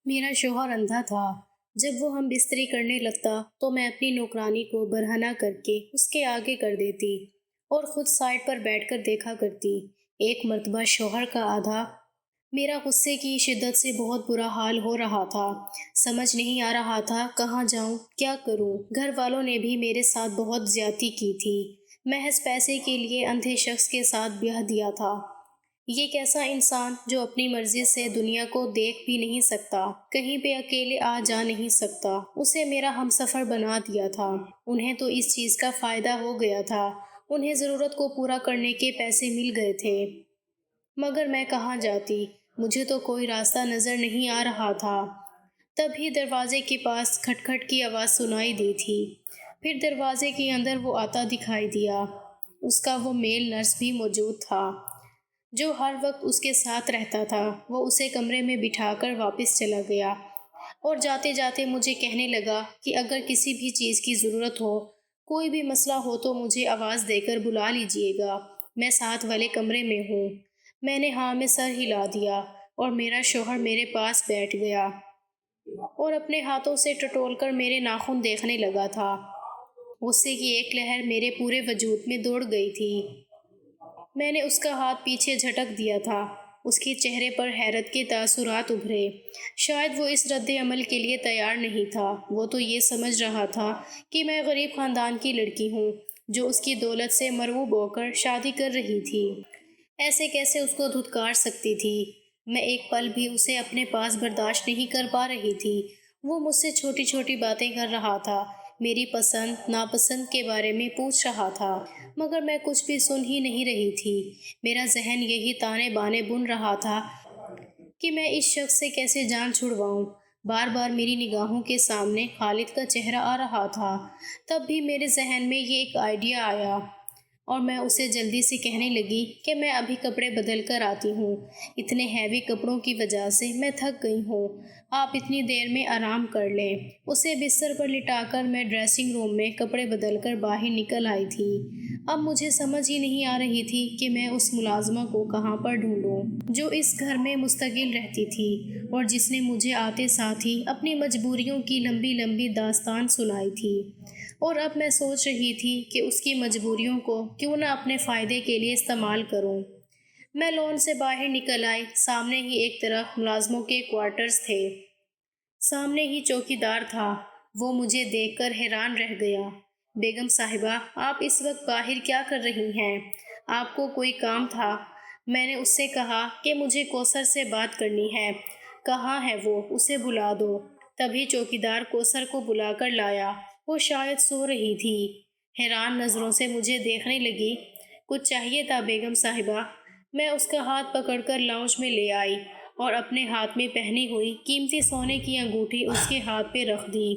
میرا شوہر اندھا تھا۔ جب وہ ہم بستری کرنے لگتا تو میں اپنی نوکرانی کو برہنہ کر کے اس کے آگے کر دیتی اور خود سائڈ پر بیٹھ کر دیکھا کرتی۔ ایک مرتبہ شوہر کا آدھا میرا غصے کی شدت سے بہت برا حال ہو رہا تھا۔ سمجھ نہیں آ رہا تھا کہاں جاؤں، کیا کروں۔ گھر والوں نے بھی میرے ساتھ بہت زیادتی کی تھی۔ محض پیسے کے لیے اندھے شخص کے ساتھ بیاہ دیا تھا۔ یہ کیسا انسان جو اپنی مرضی سے دنیا کو دیکھ بھی نہیں سکتا، کہیں پہ اکیلے آ جا نہیں سکتا، اسے میرا ہمسفر بنا دیا تھا۔ انہیں تو اس چیز کا فائدہ ہو گیا تھا، انہیں ضرورت کو پورا کرنے کے پیسے مل گئے تھے، مگر میں کہاں جاتی؟ مجھے تو کوئی راستہ نظر نہیں آ رہا تھا۔ تبھی دروازے کے پاس کھٹ کھٹ کی آواز سنائی دی تھی۔ پھر دروازے کے اندر وہ آتا دکھائی دیا۔ اس کا وہ میل نرس بھی موجود تھا جو ہر وقت اس کے ساتھ رہتا تھا۔ وہ اسے کمرے میں بٹھا کر واپس چلا گیا اور جاتے جاتے مجھے کہنے لگا کہ اگر کسی بھی چیز کی ضرورت ہو، کوئی بھی مسئلہ ہو تو مجھے آواز دے کر بلا لیجیے گا، میں ساتھ والے کمرے میں ہوں۔ میں نے ہاں میں سر ہلا دیا اور میرا شوہر میرے پاس بیٹھ گیا اور اپنے ہاتھوں سے ٹٹول کر میرے ناخن دیکھنے لگا تھا۔ غصے کی ایک لہر میرے پورے وجود میں دوڑ گئی تھی۔ میں نے اس کا ہاتھ پیچھے جھٹک دیا تھا۔ اس کے چہرے پر حیرت کے تاثرات ابھرے۔ شاید وہ اس رد عمل کے لیے تیار نہیں تھا۔ وہ تو یہ سمجھ رہا تھا کہ میں غریب خاندان کی لڑکی ہوں جو اس کی دولت سے مرعوب ہو کر شادی کر رہی تھی۔ ایسے کیسے اس کو دھتکار سکتی تھی؟ میں ایک پل بھی اسے اپنے پاس برداشت نہیں کر پا رہی تھی۔ وہ مجھ سے چھوٹی چھوٹی باتیں کر رہا تھا، میری پسند ناپسند کے بارے میں پوچھ رہا تھا، مگر میں کچھ بھی سن ہی نہیں رہی تھی۔ میرا ذہن یہی تانے بانے بن رہا تھا کہ میں اس شخص سے کیسے جان چھڑواؤں۔ بار بار میری نگاہوں کے سامنے خالد کا چہرہ آ رہا تھا۔ تب بھی میرے ذہن میں یہ ایک آئیڈیا آیا اور میں اسے جلدی سے کہنے لگی کہ میں ابھی کپڑے بدل کر آتی ہوں، اتنے ہیوی کپڑوں کی وجہ سے میں تھک گئی ہوں، آپ اتنی دیر میں آرام کر لیں۔ اسے بستر پر لٹا کر میں ڈریسنگ روم میں کپڑے بدل کر باہر نکل آئی تھی۔ اب مجھے سمجھ ہی نہیں آ رہی تھی کہ میں اس ملازمہ کو کہاں پر ڈھونڈوں جو اس گھر میں مستقل رہتی تھی اور جس نے مجھے آتے ساتھ ہی اپنی مجبوریوں کی لمبی لمبی داستان سنائی تھی۔ اور اب میں سوچ رہی تھی کہ اس کی مجبوریوں کو کیوں نہ اپنے فائدے کے لیے استعمال کروں۔ میں لون سے باہر نکل آئی۔ سامنے ہی ایک طرف ملازموں کے کوارٹرز تھے، سامنے ہی چوکی دار تھا۔ وہ مجھے دیکھ کر حیران رہ گیا۔ بیگم صاحبہ، آپ اس وقت باہر کیا کر رہی ہیں؟ آپ کو کوئی کام تھا؟ میں نے اس سے کہا کہ مجھے کوثر سے بات کرنی ہے۔ کہاں ہے وہ؟ اسے بلا دو۔ تبھی چوکیدار کوثر کو بلا کر لایا۔ وہ شاید سو رہی تھی، حیران نظروں سے مجھے دیکھنے لگی۔ کچھ چاہیے تھا بیگم صاحبہ؟ میں اس کا ہاتھ پکڑ کر لاؤنج میں لے آئی اور اپنے ہاتھ میں پہنی ہوئی قیمتی سونے کی انگوٹھی اس کے ہاتھ پہ رکھ دی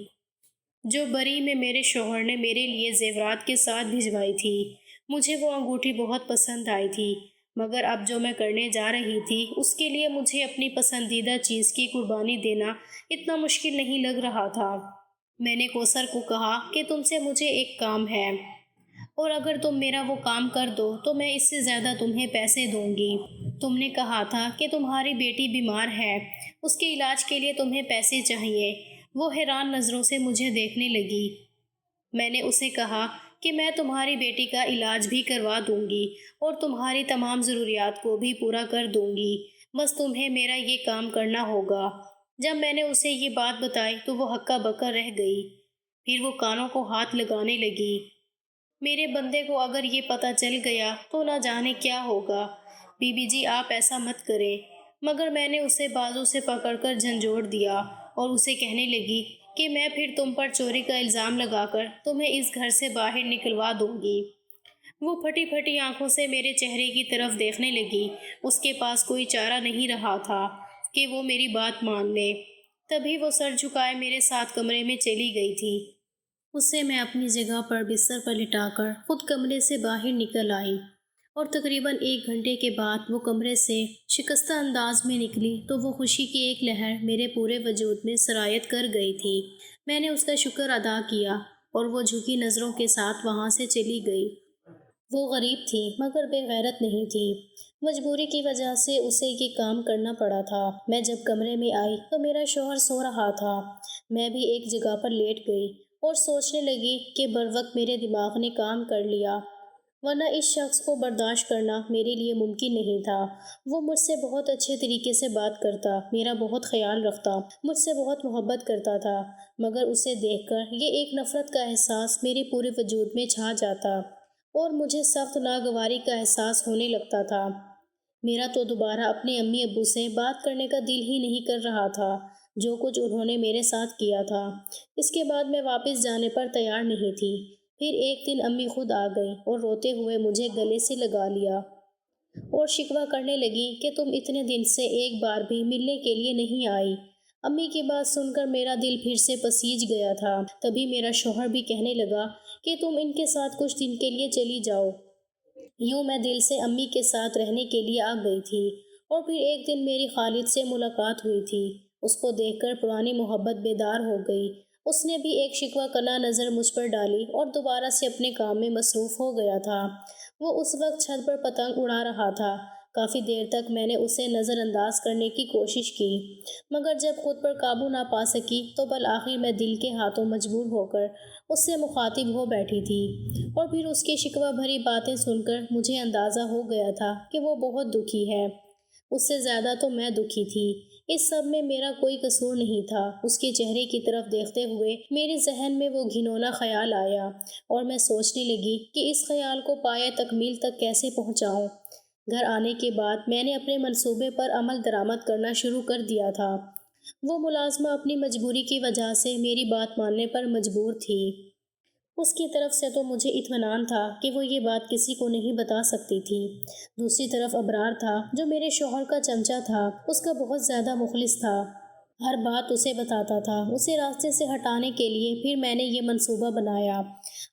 جو بری میں میرے شوہر نے میرے لیے زیورات کے ساتھ بھجوائی تھی۔ مجھے وہ انگوٹھی بہت پسند آئی تھی، مگر اب جو میں کرنے جا رہی تھی اس کے لیے مجھے اپنی پسندیدہ چیز کی قربانی دینا اتنا مشکل نہیں لگ رہا تھا۔ میں نے کوثر کو کہا کہ تم سے مجھے ایک کام ہے اور اگر تم میرا وہ کام کر دو تو میں اس سے زیادہ تمہیں پیسے دوں گی۔ تم نے کہا تھا کہ تمہاری بیٹی بیمار ہے، اس کے علاج کے لیے تمہیں پیسے چاہیے۔ وہ حیران نظروں سے مجھے دیکھنے لگی۔ میں نے اسے کہا کہ میں تمہاری بیٹی کا علاج بھی کروا دوں گی اور تمہاری تمام ضروریات کو بھی پورا کر دوں گی، بس تمہیں میرا یہ کام کرنا ہوگا۔ جب میں نے اسے یہ بات بتائی تو وہ ہکا بکا رہ گئی۔ پھر وہ کانوں کو ہاتھ لگانے لگی۔ میرے بندے کو اگر یہ پتہ چل گیا تو نہ جانے کیا ہوگا۔ بی بی جی آپ ایسا مت کریں۔ مگر میں نے اسے بازو سے پکڑ کر جھنجھوڑ دیا اور اسے کہنے لگی کہ میں پھر تم پر چوری کا الزام لگا کر تمہیں اس گھر سے باہر نکلوا دوں گی۔ وہ پھٹی پھٹی آنکھوں سے میرے چہرے کی طرف دیکھنے لگی۔ اس کے پاس کوئی چارہ نہیں رہا تھا کہ وہ میری بات مان لے۔ تبھی وہ سر جھکائے میرے ساتھ کمرے میں چلی گئی تھی۔ اسے میں اپنی جگہ پر بستر پر لٹا کر خود کمرے سے باہر نکل آئی اور تقریباً 1 گھنٹے کے بعد وہ کمرے سے شکستہ انداز میں نکلی تو وہ خوشی کی ایک لہر میرے پورے وجود میں سرایت کر گئی تھی۔ میں نے اس کا شکر ادا کیا اور وہ جھکی نظروں کے ساتھ وہاں سے چلی گئی۔ وہ غریب تھی مگر بے غیرت نہیں تھی۔ مجبوری کی وجہ سے اسے یہ کام کرنا پڑا تھا۔ میں جب کمرے میں آئی تو میرا شوہر سو رہا تھا۔ میں بھی ایک جگہ پر لیٹ گئی اور سوچنے لگی کہ بروقت میرے دماغ نے کام کر لیا، ورنہ اس شخص کو برداشت کرنا میرے لیے ممکن نہیں تھا۔ وہ مجھ سے بہت اچھے طریقے سے بات کرتا، میرا بہت خیال رکھتا، مجھ سے بہت محبت کرتا تھا، مگر اسے دیکھ کر یہ ایک نفرت کا احساس میرے پورے وجود میں چھا جاتا اور مجھے سخت ناگواری کا احساس ہونے لگتا تھا۔ میرا تو دوبارہ اپنے امی ابو سے بات کرنے کا دل ہی نہیں کر رہا تھا، جو کچھ انہوں نے میرے ساتھ کیا تھا۔ اس کے بعد میں واپس جانے پر تیار نہیں تھی۔ پھر ایک دن امی خود آ گئی اور روتے ہوئے مجھے گلے سے لگا لیا اور شکوہ کرنے لگی کہ تم اتنے دن سے ایک بار بھی ملنے کے لیے نہیں آئی۔ امی کی بات سن کر میرا دل پھر سے پسیج گیا تھا۔ تبھی میرا شوہر بھی کہنے لگا کہ تم ان کے ساتھ کچھ دن کے لیے چلی جاؤ۔ یوں میں دل سے امی کے ساتھ رہنے کے لیے آ گئی تھی۔ اور پھر ایک دن میری خالد سے ملاقات ہوئی تھی۔ اس کو دیکھ کر پرانی محبت بیدار ہو گئی۔ اس نے بھی ایک شکوہ کناں نظر مجھ پر ڈالی اور دوبارہ سے اپنے کام میں مصروف ہو گیا تھا۔ وہ اس وقت چھت پر پتنگ اڑا رہا تھا۔ کافی دیر تک میں نے اسے نظر انداز کرنے کی کوشش کی، مگر جب خود پر قابو نہ پا سکی تو بالآخر میں دل کے ہاتھوں مجبور ہو کر اس سے مخاطب ہو بیٹھی تھی۔ اور پھر اس کی شکوہ بھری باتیں سن کر مجھے اندازہ ہو گیا تھا کہ وہ بہت دکھی ہے۔ اس سے زیادہ تو میں دکھی تھی۔ اس سب میں میرا کوئی قصور نہیں تھا۔ اس کے چہرے کی طرف دیکھتے ہوئے میرے ذہن میں وہ گھناؤنا خیال آیا اور میں سوچنے لگی کہ اس خیال کو پایۂ تکمیل تک کیسے پہنچاؤں۔ گھر آنے کے بعد میں نے اپنے منصوبے پر عمل درآمد کرنا شروع کر دیا تھا۔ وہ ملازمہ اپنی مجبوری کی وجہ سے میری بات ماننے پر مجبور تھی۔ اس کی طرف سے تو مجھے اطمینان تھا کہ وہ یہ بات کسی کو نہیں بتا سکتی تھی۔ دوسری طرف ابرار تھا، جو میرے شوہر کا چمچہ تھا، اس کا بہت زیادہ مخلص تھا، ہر بات اسے بتاتا تھا۔ اسے راستے سے ہٹانے کے لیے پھر میں نے یہ منصوبہ بنایا۔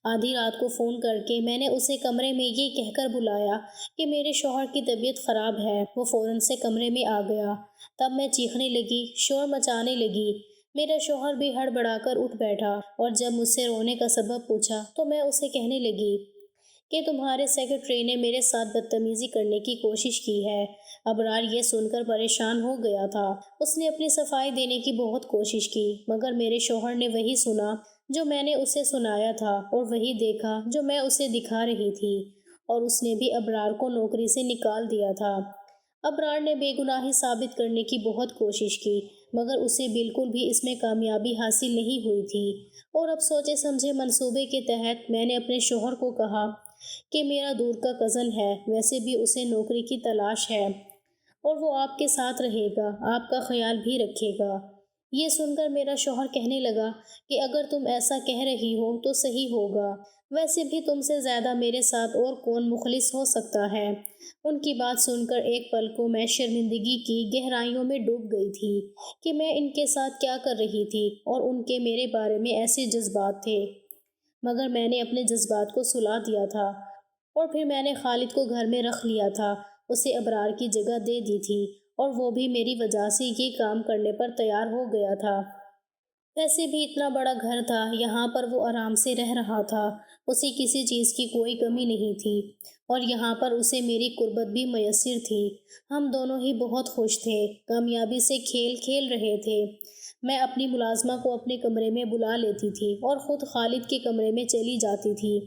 آدھی رات کو فون کر کے میں نے اسے کمرے میں یہ کہہ کر بلایا کہ میرے شوہر کی طبیعت خراب ہے۔ وہ فوراً سے کمرے میں آ گیا۔ تب میں چیخنے لگی، شور مچانے لگی۔ میرا شوہر بھی ہڑبڑا کر اٹھ بیٹھا اور جب مجھ سے رونے کا سبب پوچھا تو میں اسے کہنے لگی کہ تمہارے سیکرٹری نے میرے ساتھ بدتمیزی کرنے کی کوشش کی ہے۔ ابرار یہ سن کر پریشان ہو گیا تھا۔ اس نے اپنی صفائی دینے کی بہت کوشش کی، مگر میرے شوہر نے وہی سنا جو میں نے اسے سنایا تھا اور وہی دیکھا جو میں اسے دکھا رہی تھی، اور اس نے بھی ابرار کو نوکری سے نکال دیا تھا۔ ابرار نے بے گناہی ثابت کرنے کی بہت کوشش کی، مگر اسے بالکل بھی اس میں کامیابی حاصل نہیں ہوئی تھی۔ اور اب سوچے سمجھے منصوبے کے تحت میں نے اپنے شوہر کو کہا کہ میرا دور کا کزن ہے، ویسے بھی اسے نوکری کی تلاش ہے اور وہ آپ کے ساتھ رہے گا، آپ کا خیال بھی رکھے گا۔ یہ سن کر میرا شوہر کہنے لگا کہ اگر تم ایسا کہہ رہی ہو تو صحیح ہوگا، ویسے بھی تم سے زیادہ میرے ساتھ اور کون مخلص ہو سکتا ہے۔ ان کی بات سن کر ایک پل کو میں شرمندگی کی گہرائیوں میں ڈوب گئی تھی کہ میں ان کے ساتھ کیا کر رہی تھی اور ان کے میرے بارے میں ایسے جذبات تھے، مگر میں نے اپنے جذبات کو سلا دیا تھا اور پھر میں نے خالد کو گھر میں رکھ لیا تھا، اسے ابرار کی جگہ دے دی تھی اور وہ بھی میری وجہ سے یہ کام کرنے پر تیار ہو گیا تھا۔ ویسے بھی اتنا بڑا گھر تھا، یہاں پر وہ آرام سے رہ رہا تھا، اسے کسی چیز کی کوئی کمی نہیں تھی اور یہاں پر اسے میری قربت بھی میسر تھی۔ ہم دونوں ہی بہت خوش تھے، کامیابی سے کھیل کھیل رہے تھے۔ میں اپنی ملازمہ کو اپنے کمرے میں بلا لیتی تھی اور خود خالد کے کمرے میں چلی جاتی تھی۔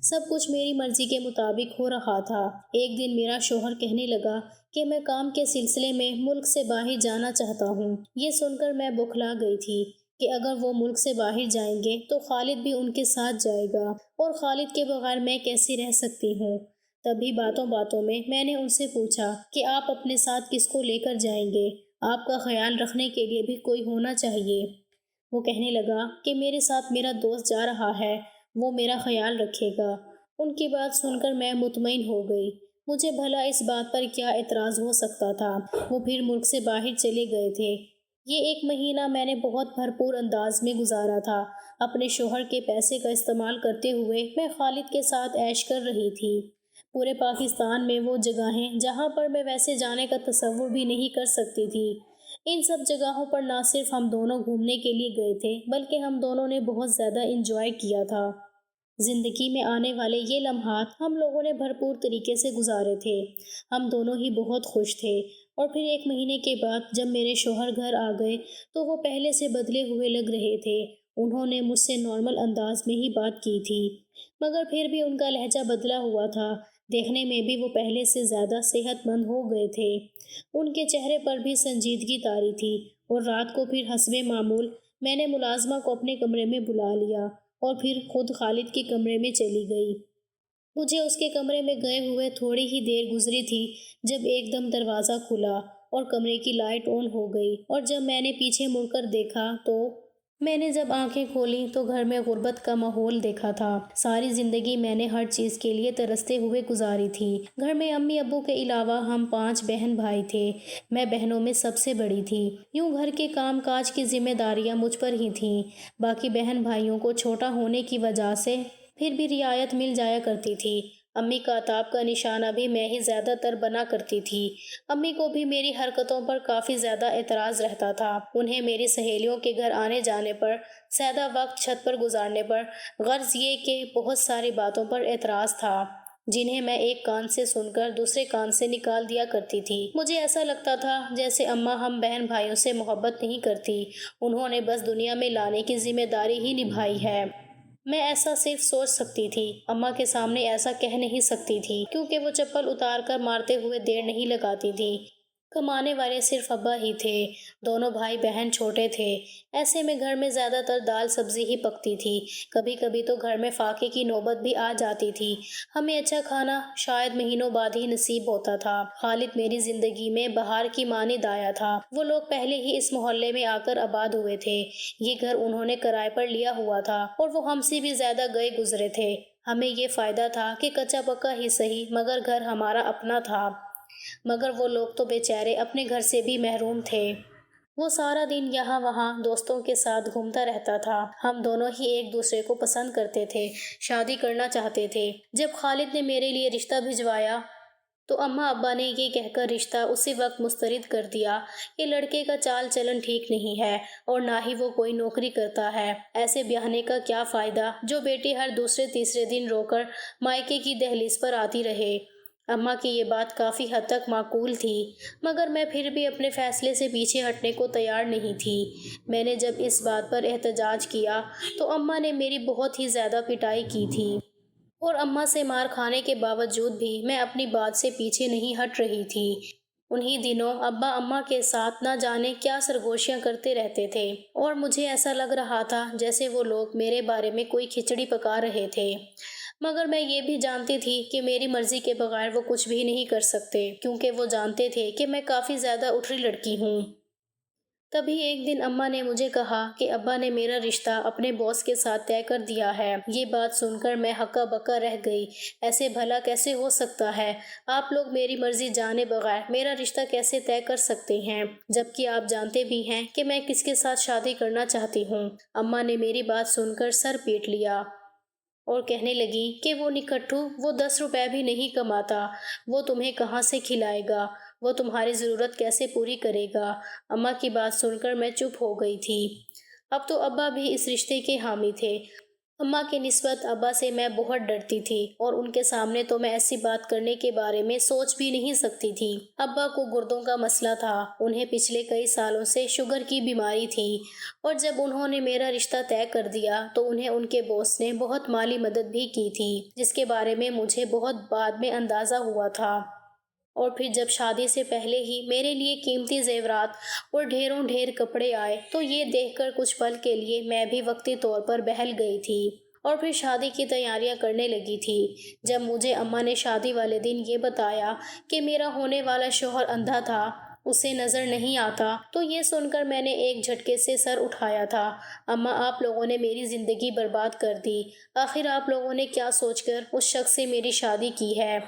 سب کچھ میری مرضی کے مطابق ہو رہا تھا۔ ایک دن میرا شوہر کہنے لگا کہ میں کام کے سلسلے میں ملک سے باہر جانا چاہتا ہوں۔ یہ سن کر میں بوکھلا گئی تھی کہ اگر وہ ملک سے باہر جائیں گے تو خالد بھی ان کے ساتھ جائے گا اور خالد کے بغیر میں کیسے رہ سکتی ہوں۔ تبھی باتوں باتوں میں نے ان سے پوچھا کہ آپ اپنے ساتھ کس کو لے کر جائیں گے؟ آپ کا خیال رکھنے کے لیے بھی کوئی ہونا چاہیے۔ وہ کہنے لگا کہ میرے ساتھ میرا دوست جا رہا ہے، وہ میرا خیال رکھے گا۔ ان کی بات سن کر میں مطمئن ہو گئی۔ مجھے بھلا اس بات پر کیا اعتراض ہو سکتا تھا؟ وہ پھر ملک سے باہر چلے گئے تھے۔ یہ ایک مہینہ میں نے بہت بھرپور انداز میں گزارا تھا۔ اپنے شوہر کے پیسے کا استعمال کرتے ہوئے میں خالد کے ساتھ عیش کر رہی تھی۔ پورے پاکستان میں وہ جگہیں جہاں پر میں ویسے جانے کا تصور بھی نہیں کر سکتی تھی، ان سب جگہوں پر نہ صرف ہم دونوں گھومنے کے لیے گئے تھے بلکہ ہم دونوں نے بہت زیادہ انجوائے کیا تھا۔ زندگی میں آنے والے یہ لمحات ہم لوگوں نے بھرپور طریقے سے گزارے تھے۔ ہم دونوں ہی بہت خوش تھے۔ اور پھر 1 مہینے کے بعد جب میرے شوہر گھر آ گئے تو وہ پہلے سے بدلے ہوئے لگ رہے تھے۔ انہوں نے مجھ سے نارمل انداز میں ہی بات کی تھی، مگر پھر بھی ان کا لہجہ بدلا ہوا تھا۔ دیکھنے میں بھی وہ پہلے سے زیادہ صحت مند ہو گئے تھے۔ ان کے چہرے پر بھی سنجیدگی طاری تھی۔ اور رات کو پھر حسب معمول میں نے ملازمہ کو اپنے کمرے میں بلا لیا اور پھر خود خالد کے کمرے میں چلی گئی۔ مجھے اس کے کمرے میں گئے ہوئے تھوڑی ہی دیر گزری تھی جب ایک دم دروازہ کھلا اور کمرے کی لائٹ آن ہو گئی، اور جب میں نے پیچھے مڑ کر دیکھا تو میں نے جب آنکھیں کھولیں تو گھر میں غربت کا ماحول دیکھا تھا۔ ساری زندگی میں نے ہر چیز کے لیے ترستے ہوئے گزاری تھی۔ گھر میں امی ابو کے علاوہ ہم 5 بہن بھائی تھے۔ میں بہنوں میں سب سے بڑی تھی۔ یوں گھر کے کام کاج کی ذمہ داریاں مجھ پر ہی تھیں۔ باقی بہن بھائیوں کو چھوٹا ہونے کی وجہ سے پھر بھی رعایت مل جایا کرتی تھی۔ امی کا عتاب کا نشانہ بھی میں ہی زیادہ تر بنا کرتی تھی۔ امی کو بھی میری حرکتوں پر کافی زیادہ اعتراض رہتا تھا۔ انہیں میری سہیلیوں کے گھر آنے جانے پر، زیادہ وقت چھت پر گزارنے پر، غرض یہ کہ بہت ساری باتوں پر اعتراض تھا جنہیں میں ایک کان سے سن کر دوسرے کان سے نکال دیا کرتی تھی۔ مجھے ایسا لگتا تھا جیسے اماں ہم بہن بھائیوں سے محبت نہیں کرتی، انہوں نے بس دنیا میں لانے کی ذمہ داری ہی نبھائی ہے۔ میں ایسا صرف سوچ سکتی تھی، اماں کے سامنے ایسا کہہ نہیں سکتی تھی کیونکہ وہ چپل اتار کر مارتے ہوئے دیر نہیں لگاتی تھی۔ کمانے والے صرف ابا ہی تھے، دونوں بھائی بہن چھوٹے تھے۔ ایسے میں گھر میں زیادہ تر دال سبزی ہی پکتی تھی۔ کبھی کبھی تو گھر میں فاقے کی نوبت بھی آ جاتی تھی۔ ہمیں اچھا کھانا شاید مہینوں بعد ہی نصیب ہوتا تھا۔ خالد میری زندگی میں بہار کی مانند آیا تھا۔ وہ لوگ پہلے ہی اس محلے میں آ کر آباد ہوئے تھے۔ یہ گھر انہوں نے کرائے پر لیا ہوا تھا اور وہ ہم سے بھی زیادہ گئے گزرے تھے۔ ہمیں یہ فائدہ تھا کہ کچا پکا ہی صحیح مگر گھر ہمارا اپنا تھا۔ مگر وہ لوگ تو بیچارے اپنے گھر سے بھی محروم تھے۔ وہ سارا دن یہاں وہاں دوستوں کے ساتھ گھومتا رہتا تھا۔ ہم دونوں ہی ایک دوسرے کو پسند کرتے تھے، شادی کرنا چاہتے تھے۔ جب خالد نے میرے لیے رشتہ بھجوایا تو اماں ابا نے یہ کہہ کر رشتہ اسی وقت مسترد کر دیا کہ لڑکے کا چال چلن ٹھیک نہیں ہے اور نہ ہی وہ کوئی نوکری کرتا ہے۔ ایسے بیاہنے کا کیا فائدہ جو بیٹی ہر دوسرے تیسرے دن رو کر مائکے کی دہلیز پر آتی رہے۔ اماں کی یہ بات کافی حد تک معقول تھی، مگر میں پھر بھی اپنے فیصلے سے پیچھے ہٹنے کو تیار نہیں تھی۔ میں نے جب اس بات پر احتجاج کیا تو اماں نے میری بہت ہی زیادہ پٹائی کی تھی، اور اماں سے مار کھانے کے باوجود بھی میں اپنی بات سے پیچھے نہیں ہٹ رہی تھی۔ انہی دنوں ابا اماں کے ساتھ نہ جانے کیا سرگوشیاں کرتے رہتے تھے، اور مجھے ایسا لگ رہا تھا جیسے وہ لوگ میرے بارے میں کوئی کھچڑی پکا رہے تھے۔ مگر میں یہ بھی جانتی تھی کہ میری مرضی کے بغیر وہ کچھ بھی نہیں کر سکتے، کیونکہ وہ جانتے تھے کہ میں کافی زیادہ اٹھری لڑکی ہوں۔ تبھی ایک دن اماں نے مجھے کہا کہ ابا نے میرا رشتہ اپنے باس کے ساتھ طے کر دیا ہے۔ یہ بات سن کر میں ہکا بکا رہ گئی۔ ایسے بھلا کیسے ہو سکتا ہے؟ آپ لوگ میری مرضی جانے بغیر میرا رشتہ کیسے طے کر سکتے ہیں، جبکہ آپ جانتے بھی ہیں کہ میں کس کے ساتھ شادی کرنا چاہتی ہوں؟ اماں نے میری بات سن کر سر پیٹ لیا اور کہنے لگی کہ وہ نکھٹو، وہ 10 روپے بھی نہیں کماتا، وہ تمہیں کہاں سے کھلائے گا، وہ تمہاری ضرورت کیسے پوری کرے گا؟ اماں کی بات سن کر میں چپ ہو گئی تھی۔ اب تو ابا بھی اس رشتے کے حامی تھے۔ اماں کی نسبت ابا سے میں بہت ڈرتی تھی، اور ان کے سامنے تو میں ایسی بات کرنے کے بارے میں سوچ بھی نہیں سکتی تھی۔ ابا کو گردوں کا مسئلہ تھا، انہیں پچھلے کئی سالوں سے شوگر کی بیماری تھی، اور جب انہوں نے میرا رشتہ طے کر دیا تو انہیں ان کے باس نے بہت مالی مدد بھی کی تھی، جس کے بارے میں مجھے بہت بعد میں اندازہ ہوا تھا۔ اور پھر جب شادی سے پہلے ہی میرے لیے قیمتی زیورات اور ڈھیروں ڈھیر کپڑے آئے تو یہ دیکھ کر کچھ پل کے لیے میں بھی وقتی طور پر بہل گئی تھی، اور پھر شادی کی تیاریاں کرنے لگی تھی۔ جب مجھے اماں نے شادی والے دن یہ بتایا کہ میرا ہونے والا شوہر اندھا تھا، اسے نظر نہیں آتا، تو یہ سن کر میں نے ایک جھٹکے سے سر اٹھایا تھا۔ اماں، آپ لوگوں نے میری زندگی برباد کر دی۔ آخر آپ لوگوں نے کیا سوچ کر اس شخص سے میری شادی کی ہے؟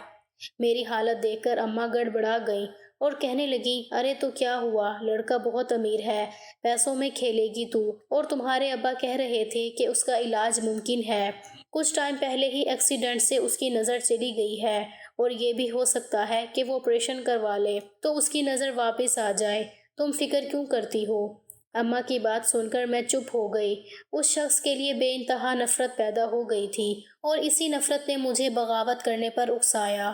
میری حالت دیکھ کر اماں گڑبڑا گئیں اور کہنے لگیں، ارے تو کیا ہوا، لڑکا بہت امیر ہے، پیسوں میں کھیلے گی تو، اور تمہارے ابا کہہ رہے تھے کہ اس کا علاج ممکن ہے، کچھ ٹائم پہلے ہی ایکسیڈنٹ سے اس کی نظر چلی گئی ہے، اور یہ بھی ہو سکتا ہے کہ وہ آپریشن کروا لے تو اس کی نظر واپس آ جائے، تم فکر کیوں کرتی ہو؟ اماں کی بات سن کر میں چپ ہو گئی۔ اس شخص کے لیے بے انتہا نفرت پیدا ہو گئی تھی اور اسی نفرت نے مجھے بغاوت کرنے پر اکسایا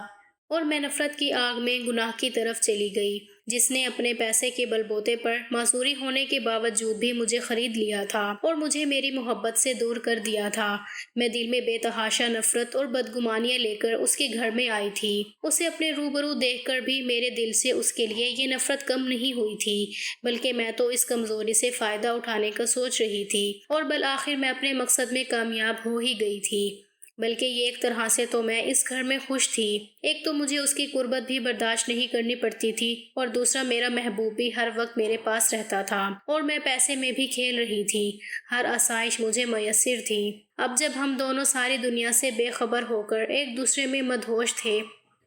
اور میں نفرت کی آگ میں گناہ کی طرف چلی گئی، جس نے اپنے پیسے کے بل بوتے پر معذوری ہونے کے باوجود بھی مجھے خرید لیا تھا اور مجھے میری محبت سے دور کر دیا تھا۔ میں دل میں بے تحاشا نفرت اور بدگمانیاں لے کر اس کے گھر میں آئی تھی۔ اسے اپنے روبرو دیکھ کر بھی میرے دل سے اس کے لیے یہ نفرت کم نہیں ہوئی تھی، بلکہ میں تو اس کمزوری سے فائدہ اٹھانے کا سوچ رہی تھی اور بالآخر میں اپنے مقصد میں کامیاب ہو ہی گئی تھی۔ بلکہ یہ ایک طرح سے تو میں اس گھر میں خوش تھی۔ ایک تو مجھے اس کی قربت بھی برداشت نہیں کرنی پڑتی تھی اور دوسرا میرا محبوب بھی ہر وقت میرے پاس رہتا تھا اور میں پیسے میں بھی کھیل رہی تھی۔ ہر آسائش مجھے میسر تھی۔ اب جب ہم دونوں ساری دنیا سے بے خبر ہو کر ایک دوسرے میں مدہوش تھے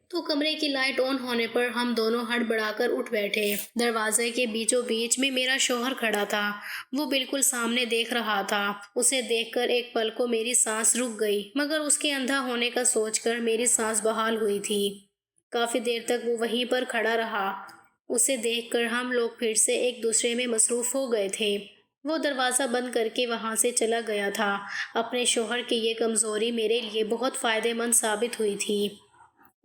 تو کمرے کی لائٹ آن ہونے پر ہم دونوں ہڑبڑا کر اٹھ بیٹھے۔ دروازے کے بیچوں بیچ میں میرا شوہر کھڑا تھا۔ وہ بالکل سامنے دیکھ رہا تھا۔ اسے دیکھ کر ایک پل کو میری سانس رک گئی، مگر اس کے اندھا ہونے کا سوچ کر میری سانس بحال ہوئی تھی۔ کافی دیر تک وہ وہیں پر کھڑا رہا۔ اسے دیکھ کر ہم لوگ پھر سے ایک دوسرے میں مصروف ہو گئے تھے۔ وہ دروازہ بند کر کے وہاں سے چلا گیا تھا۔ اپنے شوہر کی یہ کمزوری میرے لیے بہت فائدہ مند ثابت ہوئی تھی۔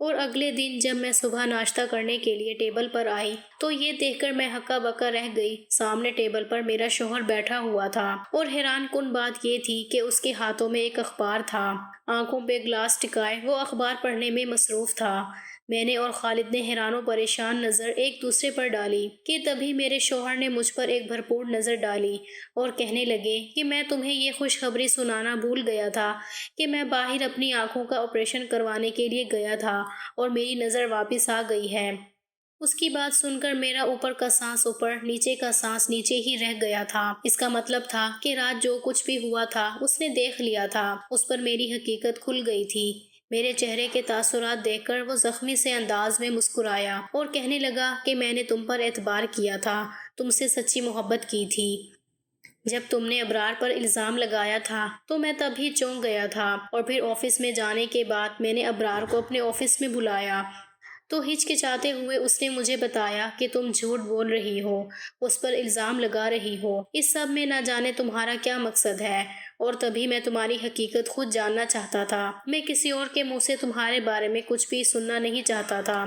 اور اگلے دن جب میں صبح ناشتہ کرنے کے لیے ٹیبل پر آئی تو یہ دیکھ کر میں ہکا بکا رہ گئی۔ سامنے ٹیبل پر میرا شوہر بیٹھا ہوا تھا اور حیران کن بات یہ تھی کہ اس کے ہاتھوں میں ایک اخبار تھا۔ آنکھوں پہ گلاس ٹکائے وہ اخبار پڑھنے میں مصروف تھا۔ میں نے اور خالد نے حیران و پریشان نظر ایک دوسرے پر ڈالی کہ تبھی میرے شوہر نے مجھ پر ایک بھرپور نظر ڈالی اور کہنے لگے کہ میں تمہیں یہ خوشخبری سنانا بھول گیا تھا کہ میں باہر اپنی آنکھوں کا آپریشن کروانے کے لیے گیا تھا اور میری نظر واپس آ گئی ہے۔ اس کی بات سن کر میرا اوپر کا سانس اوپر، نیچے کا سانس نیچے ہی رہ گیا تھا۔ اس کا مطلب تھا کہ رات جو کچھ بھی ہوا تھا اس نے دیکھ لیا تھا۔ اس پر میری حقیقت کھل گئی تھی۔ میرے چہرے کے تاثرات دیکھ کر وہ زخمی سے انداز میں مسکرایا اور کہنے لگا کہ میں نے تم پر اعتبار کیا تھا، تم سے سچی محبت کی تھی۔ جب تم نے ابرار پر الزام لگایا تھا تو میں تب ہی چونک گیا تھا اور پھر آفس میں جانے کے بعد میں نے ابرار کو اپنے آفس میں بلایا تو ہچکچاتے ہوئے اس نے مجھے بتایا کہ تم جھوٹ بول رہی ہو، اس پر الزام لگا رہی ہو، اس سب میں نہ جانے تمہارا کیا مقصد ہے، اور تبھی میں تمہاری حقیقت خود جاننا چاہتا تھا۔ میں کسی اور کے منہ سے تمہارے بارے میں کچھ بھی سننا نہیں چاہتا تھا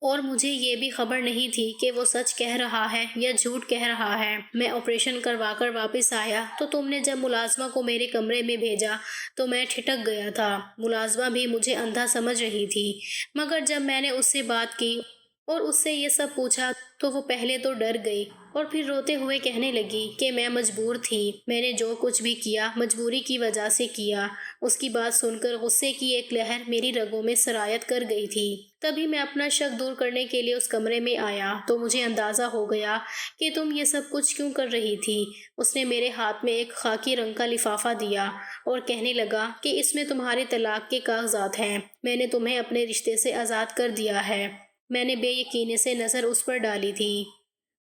اور مجھے یہ بھی خبر نہیں تھی کہ وہ سچ کہہ رہا ہے یا جھوٹ کہہ رہا ہے۔ میں آپریشن کروا کر واپس آیا تو تم نے جب ملازمہ کو میرے کمرے میں بھیجا تو میں ٹھٹک گیا تھا۔ ملازمہ بھی مجھے اندھا سمجھ رہی تھی، مگر جب میں نے اس سے بات کی اور اس سے یہ سب پوچھا تو وہ پہلے تو ڈر گئی اور پھر روتے ہوئے کہنے لگی کہ میں مجبور تھی، میں نے جو کچھ بھی کیا مجبوری کی وجہ سے کیا۔ اس کی بات سن کر غصے کی ایک لہر میری رگوں میں سرایت کر گئی تھی۔ تبھی میں اپنا شک دور کرنے کے لیے اس کمرے میں آیا تو مجھے اندازہ ہو گیا کہ تم یہ سب کچھ کیوں کر رہی تھی۔ اس نے میرے ہاتھ میں ایک خاکی رنگ کا لفافہ دیا اور کہنے لگا کہ اس میں تمہاری طلاق کے کاغذات ہیں، میں نے تمہیں اپنے رشتے سے آزاد کر دیا ہے۔ میں نے بے یقینی سے نظر اس پر ڈالی تھی۔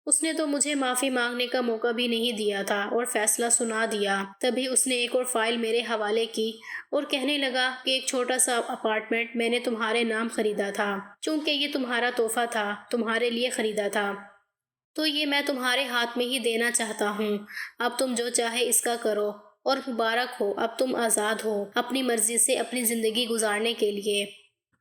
اس نے تو مجھے معافی مانگنے کا موقع بھی نہیں دیا تھا اور فیصلہ سنا دیا۔ تبھی اس نے ایک اور فائل میرے حوالے کی اور کہنے لگا کہ ایک چھوٹا سا اپارٹمنٹ میں نے تمہارے نام خریدا تھا، چونکہ یہ تمہارا تحفہ تھا، تمہارے لیے خریدا تھا، تو یہ میں تمہارے ہاتھ میں ہی دینا چاہتا ہوں۔ اب تم جو چاہے اس کا کرو اور مبارک ہو، اب تم آزاد ہو اپنی مرضی سے اپنی زندگی گزارنے کے لیے۔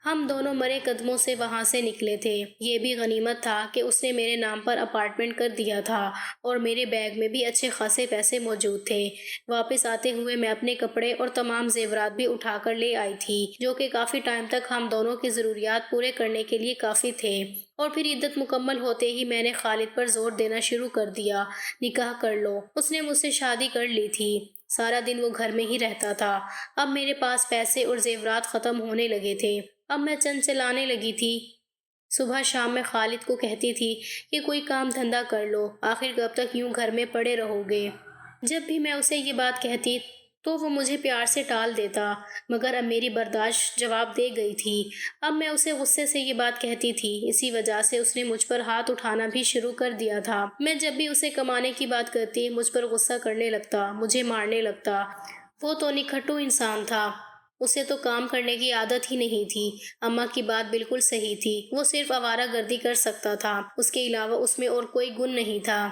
ہم دونوں مرے قدموں سے وہاں سے نکلے تھے۔ یہ بھی غنیمت تھا کہ اس نے میرے نام پر اپارٹمنٹ کر دیا تھا اور میرے بیگ میں بھی اچھے خاصے پیسے موجود تھے۔ واپس آتے ہوئے میں اپنے کپڑے اور تمام زیورات بھی اٹھا کر لے آئی تھی، جو کہ کافی ٹائم تک ہم دونوں کی ضروریات پورے کرنے کے لیے کافی تھے۔ اور پھر عدت مکمل ہوتے ہی میں نے خالد پر زور دینا شروع کر دیا، نکاح کر لو۔ اس نے مجھ سے شادی کر لی تھی۔ سارا دن وہ گھر میں ہی رہتا تھا۔ اب میرے پاس پیسے اور زیورات ختم ہونے لگے تھے۔ اب میں چند چلانے لگی تھی۔ صبح شام میں خالد کو کہتی تھی کہ کوئی کام دھندا کر لو، آخر کب تک یوں گھر میں پڑے رہو گے۔ جب بھی میں اسے یہ بات کہتی تو وہ مجھے پیار سے ٹال دیتا، مگر اب میری برداشت جواب دے گئی تھی۔ اب میں اسے غصے سے یہ بات کہتی تھی، اسی وجہ سے اس نے مجھ پر ہاتھ اٹھانا بھی شروع کر دیا تھا۔ میں جب بھی اسے کمانے کی بات کرتی مجھ پر غصہ کرنے لگتا، مجھے مارنے لگتا۔ وہ تو نکھٹو انسان تھا، اسے تو کام کرنے کی عادت ہی نہیں تھی۔ اماں کی بات بالکل صحیح تھی، وہ صرف آوارہ گردی کر سکتا تھا، اس کے علاوہ اس میں اور کوئی گن نہیں تھا۔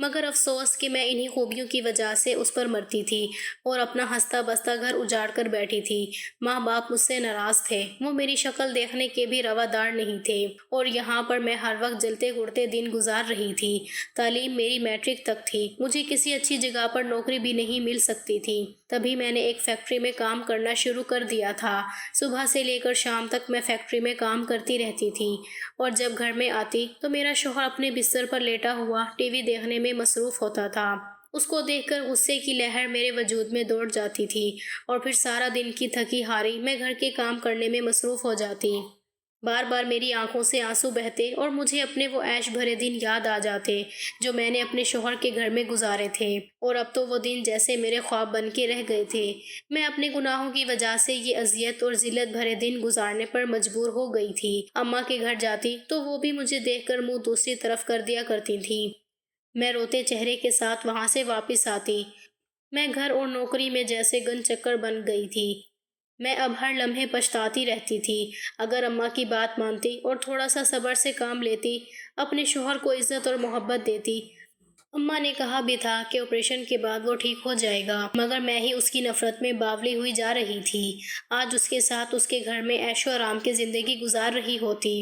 مگر افسوس کہ میں انہی خوبیوں کی وجہ سے اس پر مرتی تھی اور اپنا ہنستا بستا گھر اجاڑ کر بیٹھی تھی۔ ماں باپ مجھ سے ناراض تھے، وہ میری شکل دیکھنے کے بھی روادار نہیں تھے اور یہاں پر میں ہر وقت جلتے گڑتے دن گزار رہی تھی۔ تعلیم میری میٹرک تک تھی، مجھے کسی اچھی جگہ پر نوکری بھی نہیں مل سکتی تھی۔ تبھی میں نے ایک فیکٹری میں کام کرنا شروع کر دیا تھا۔ صبح سے لے کر شام تک میں فیکٹری میں کام کرتی رہتی تھی اور جب گھر میں آتی تو میرا شوہر اپنے بستر پر لیٹا ہوا ٹی وی دیکھنے میں مصروف ہوتا تھا۔ اس کو دیکھ کر غصے کی لہر میرے وجود میں دوڑ جاتی تھی اور پھر سارا دن کی تھکی ہاری میں گھر کے کام کرنے میں مصروف ہو جاتی۔ بار بار میری آنکھوں سے آنسو بہتے اور مجھے اپنے وہ عیش بھرے دن یاد آ جاتے جو میں نے اپنے شوہر کے گھر میں گزارے تھے، اور اب تو وہ دن جیسے میرے خواب بن کے رہ گئے تھے۔ میں اپنے گناہوں کی وجہ سے یہ اذیت اور ذلت بھرے دن گزارنے پر مجبور ہو گئی تھی۔ اماں کے گھر جاتی تو وہ بھی مجھے دیکھ کر منہ دوسری طرف کر دیا کرتی تھیں۔ میں روتے چہرے کے ساتھ وہاں سے واپس آتی۔ میں گھر اور نوکری میں جیسے گن چکر بن گئی تھی۔ میں اب ہر لمحے پچھتاتی رہتی تھی۔ اگر اماں کی بات مانتی اور تھوڑا سا صبر سے کام لیتی، اپنے شوہر کو عزت اور محبت دیتی۔ اماں نے کہا بھی تھا کہ آپریشن کے بعد وہ ٹھیک ہو جائے گا، مگر میں ہی اس کی نفرت میں باولی ہوئی جا رہی تھی۔ آج اس کے ساتھ اس کے گھر میں عیش و آرام کی زندگی گزار رہی ہوتی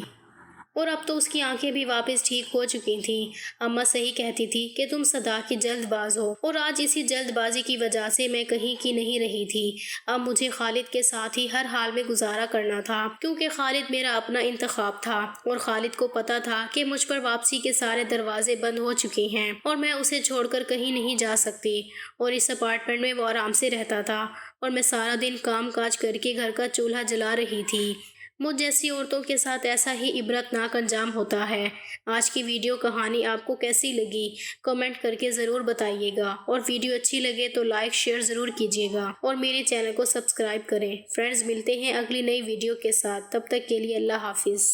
اور اب تو اس کی آنکھیں بھی واپس ٹھیک ہو چکی تھیں۔ اماں صحیح کہتی تھی کہ تم صدا کی جلد باز ہو، اور آج اسی جلد بازی کی وجہ سے میں کہیں کی نہیں رہی تھی۔ اب مجھے خالد کے ساتھ ہی ہر حال میں گزارا کرنا تھا، کیونکہ خالد میرا اپنا انتخاب تھا اور خالد کو پتا تھا کہ مجھ پر واپسی کے سارے دروازے بند ہو چکے ہیں اور میں اسے چھوڑ کر کہیں نہیں جا سکتی۔ اور اس اپارٹمنٹ میں وہ آرام سے رہتا تھا اور میں سارا دن کام کاج کر کے گھر کا چولہا جلا رہی تھی۔ مجھ جیسی عورتوں کے ساتھ ایسا ہی عبرتناک انجام ہوتا ہے۔ آج کی ویڈیو کہانی آپ کو کیسی لگی کمنٹ کر کے ضرور بتائیے گا، اور ویڈیو اچھی لگے تو لائک شیئر ضرور کیجیے گا اور میرے چینل کو سبسکرائب کریں۔ فرینڈز، ملتے ہیں اگلی نئی ویڈیو کے ساتھ، تب تک کے لیے اللہ حافظ۔